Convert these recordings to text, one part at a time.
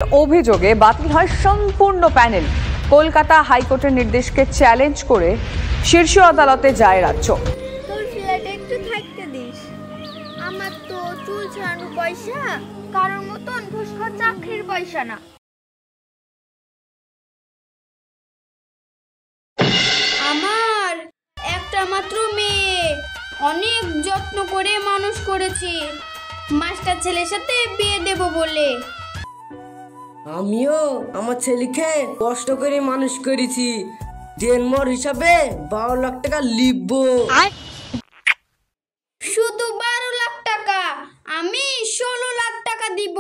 অভিযোগে বাতিল হয় সম্পূর্ণ প্যানেল। কলকাতা হাইকোর্টের নির্দেশকে চ্যালেঞ্জ করে শীর্ষ আদালতে যায় রাজ্য। তোর ফ্ল্যাটে একটু থাকতে দিস। আমার তো চুল ছাড়ানোর পয়সা কারোর মতন ঘুষখোর চাকরির পয়সা না। আমার একটা মাত্র মেয়ে, অনেক যত্ন করে মানুষ করেছি মাস্টার ছেলের সাথে বিয়ে দেব বলে। আমিও আমার ছেলেকে কষ্ট করে মানুষ করেছি, দেনমর হিসাবে 12 লাখ টাকা লিখবো। শুধু 12 লাখ টাকা? আমি 16 লাখ টাকা দিব।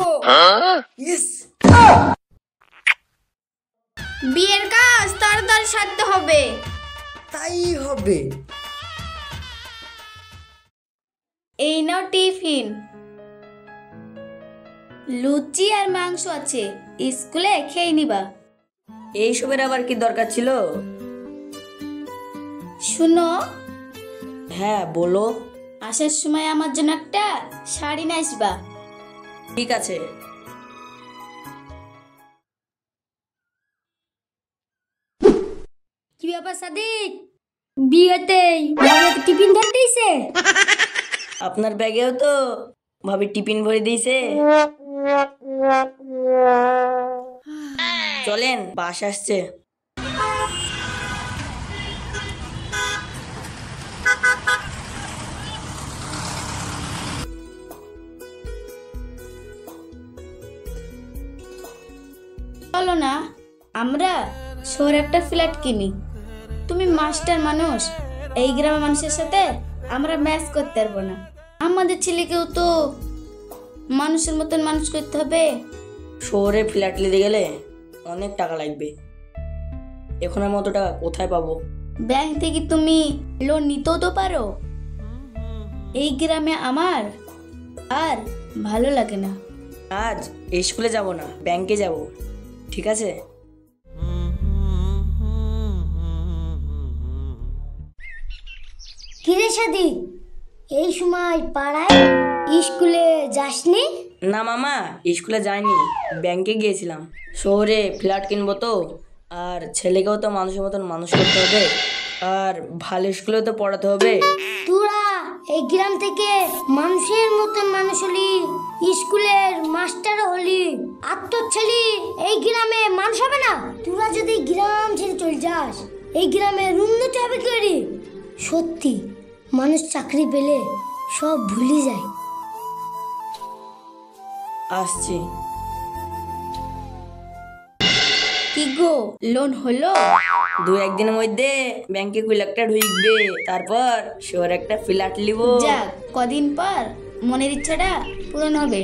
বিয়ের কাজ তাড়াতাড়ি সারতে হবে। তাই হবে। এই নাও টিফিন, লুচি আর মাংস আছে, স্কুলে খেয়ে নিবা। এইসবের আবার কি দরকার ছিল? শুনো, হ্যাঁ বলো। আসার সময় আমার জন্য একটা শাড়ি নিয়ে আসবা। ঠিক আছে। কি ব্যাপার সাদিক, বিয়েতেই টিফিন ধরতেইছে? আপনার ব্যাগেও তো ভাবি টিফিন ভরে দিয়েছে। চলেন, বাস আসছে। চলো না আমরা শহরে একটা ফ্ল্যাট কিনি। তুমি মাস্টার মানুষ, এই গ্রামের মানুষের সাথে আমরা ম্যাচ করতে পারবো না। আমাদের ছেলেকেও তো মানুষের মতন মানুষ করতে হবে। শহরে ফ্ল্যাট নিতে গেলে অনেক টাকা লাগবে, এখনের মতো টাকা কোথায় পাবো? ব্যাংক থেকে তুমি লোন নিতেও তো পারো। এই গ্রামে আমার আর ভালো লাগে না। আজ স্কুলে যাব না, ব্যাংকে যাব, ঠিক আছে? কিরে সাদি, এই সময় পাড়ায় স্কুলে যাসনি? না মামা, স্কুলে যাইনি, ব্যাংকে গিয়েছিলাম। শহরে ফ্ল্যাট কিনবো তো, আর ছেলেকেও তো মানুষের মতন মানুষ করতে হবে, আর ভালো স্কুলেও তো পড়াতে হবে। তোরা এই গ্রাম থেকে মানুষের মতন মানুষ হলি, স্কুলের মাস্টার হলি, আর তোর ছেলে এই গ্রামে মানুষ হবে না? তোরা যদি গ্রাম ছেড়ে চলে যাস, এই গ্রামের উন্নতি হবে কি করে? সত্যি মানুষ চাকরি পেলে সব ভুলে যায়। আসছি। কি গো, লোন হলো? 2-1 দিনের মধ্যে ব্যাংকে 2 লাখ টাকা ঢুকবে, তারপর শহরে একটা ফ্ল্যাট নিব। যাক, কদিন পর মনের ইচ্ছাটা পূরণ হবে।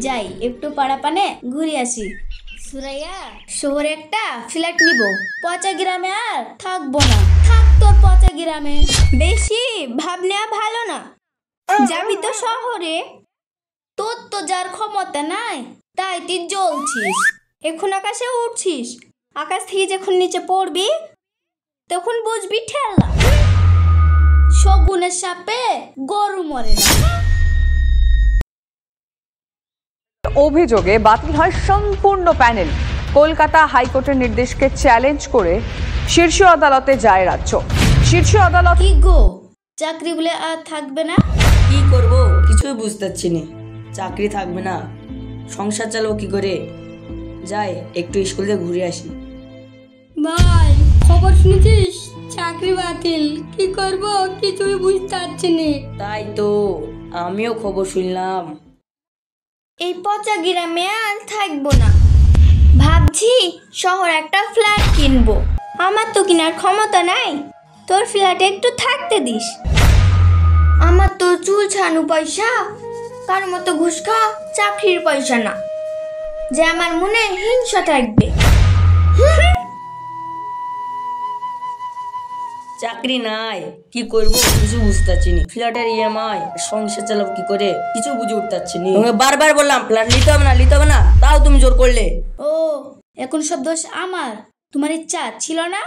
যাই একটু পাড়া পানে ঘুরে আসি। সুরাইয়া, শহরে একটা ফ্ল্যাট নিব, পচা গ্রামে আর থাকবো না। থাক তোর পচা গ্রামে, বেশি ভাবলে ভালো না। যাবি তো শহরে, তোর তো যার ক্ষমতা নাই, তাই তুই জ্বলছিস। এখন আকাশে উঠছিস, আকাশ থেকে যখন নিচে পড়বি তখন বুঝবি ঠেলা। শগুনের সাপে গরু মরে না। অভিযোগে বাতিল হয় সম্পূর্ণ প্যানেল। কলকাতা হাইকোর্টের নির্দেশকে চ্যালেঞ্জ করে শীর্ষ আদালতে যায় রাজ্য। শীর্ষ আদালত কি গো, চাকরি বলে আর থাকবে না? কি করব কিছুই বুঝতে পারছি না। চাকরি থাকবে না, সংসার চালাবো কি করে? যাই একটু স্কুল থেকে ঘুরে আসি। ভাই, খবর শুনেছিস? চাকরি বাতিল। কি করব কিছুই বুঝতে পারছি না। তাই তো আমিও খবর শুনলাম। এই পচা গ্রামে আর থাকবো না, ভাবছি শহর একটা ফ্ল্যাট কিনবো। আমার তো কেনার ক্ষমতা নাই, তোর ফ্ল্যাটে একটু থাকতে দিস। আমার তো চুল ছাড়ানো পয়সা কার মতো ঘুষ খাওয়া চাকরির পয়সা না, যে আমার মনে হিংসা থাকবে। চাকরি নাই, কি করব কিছু বুঝতে পারছি না। ফ্ল্যাটের ইএমআই, সংসার চালাবো কি করে কিছু বুঝে উঠতে পারছি না। তোমাকে বারবার বললাম ফ্ল্যাট নিতে হবে না, নিতে হবে না, তাও তুমি জোর করলে। ও, এখন সব দোষ আমার, তোমার ইচ্ছা ছিল না?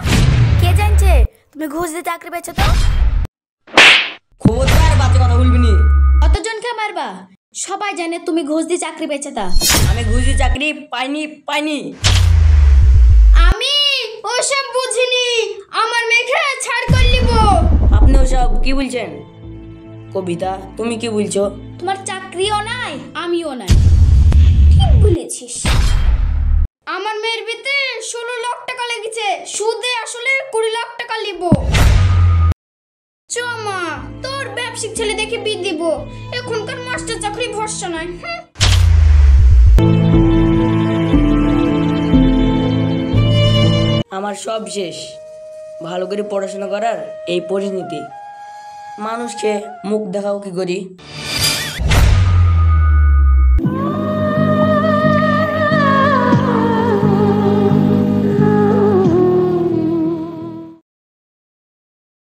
কে জানছে তুমি ঘুষ দিয়ে চাকরি পেয়েছো? তো খবরদার বাজে কথা বলবি নি। কতজনকে মারবা? সবাই জানে তুমি ঘুষ দিয়ে চাকরি পেয়েছে তা। আমি ঘুষি চাকরি পাইনি। আমি ওসব বুঝিনি, আমার মেঘে ছাড় করে নিব। আপনি ওসব কি বলছেন? কবিতা, তুমি কি বলছো? তোমার চাকরিও নাই, আমিও নাই। ঠিক বলেছিস। আমার মেয়ের বিতে 16 লাখ টাকা লেগেছে, সুদে আসলে 20 লাখ টাকা নিব। চ মা, তোর ব্যবসায়িক ছেলে দেখে বিয়ে দিব। এখনকার মাস্টার চাকরি ভরসা নাই। আমার সব শেষ। ভালো করে পড়াশোনা করার এই পরিণতি। মানুষকে মুখ দেখাও কি করি।